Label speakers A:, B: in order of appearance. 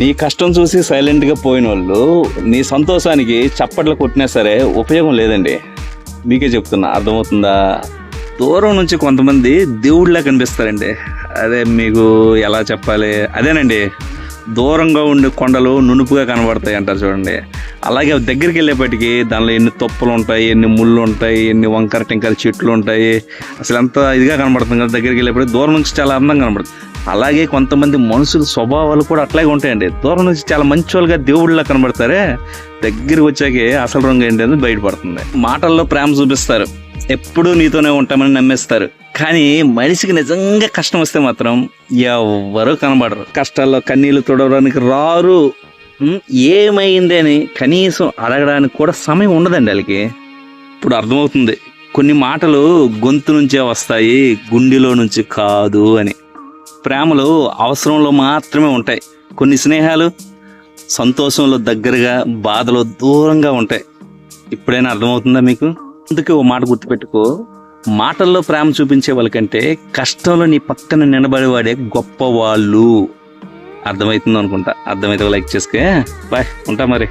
A: నీ కష్టం చూసి సైలెంట్గా పోయిన వాళ్ళు నీ సంతోషానికి చప్పట్లు కొట్టినా సరే ఉపయోగం లేదండి. మీకే చెప్తున్నా, అర్థమవుతుందా? దూరం నుంచి కొంతమంది దేవుళ్ళ కనిపిస్తారండి. అదే మీకు ఎలా చెప్పాలి, అదేనండి, దూరంగా ఉండే కొండలు నునుపుగా కనబడతాయి అంటారు చూడండి. అలాగే దగ్గరికి వెళ్ళేపటికి దానిలో ఎన్ని తొప్పలు ఉంటాయి, ఎన్ని ముళ్ళు ఉంటాయి, ఎన్ని వంకర టింకర చెట్లు ఉంటాయి, అసలు ఎంత ఇదిగా కనబడుతుంది కదా. దగ్గరికి వెళ్ళేప్పటికి దూరం నుంచి చాలా అందంగా కనబడుతుంది. అలాగే కొంతమంది మనుషుల స్వభావాలు కూడా అట్లాగే ఉంటాయండి. దూరం నుంచి చాలా మంచి వాళ్ళుగా దేవుళ్ళ కనబడతారే, దగ్గరికి వచ్చాకే అసలు రంగు ఏంటి అనేది బయటపడుతుంది. మాటల్లో ప్రేమ చూపిస్తారు, ఎప్పుడూ నీతోనే ఉంటామని నమ్మేస్తారు. కానీ మనిషికి నిజంగా కష్టం వస్తే మాత్రం ఎవరు కనబడరు. కష్టాల్లో కన్నీళ్లు తుడవడానికి రారు. ఏమైంది అని కనీసం అడగడానికి కూడా సమయం ఉండదండి వాళ్ళకి. ఇప్పుడు అర్థమవుతుంది, కొన్ని మాటలు గొంతు నుంచే వస్తాయి, గుండెలో నుంచి కాదు అని. ప్రేమలు అవసరంలో మాత్రమే ఉంటాయి. కొన్ని స్నేహాలు సంతోషంలో దగ్గరగా, బాధలో దూరంగా ఉంటాయి. ఇప్పుడైనా అర్థమవుతుందా మీకు? అందుకే ఓ మాట గుర్తుపెట్టుకో, మాటల్లో ప్రేమ చూపించే వాళ్ళకంటే కష్టంలో నీ పక్కన నిలబడేవాడే గొప్ప వాళ్ళు. అర్థమవుతుంది అనుకుంటా. అర్థమైతే లైక్ చేసుకే. బాయ్, ఉంటా మరి.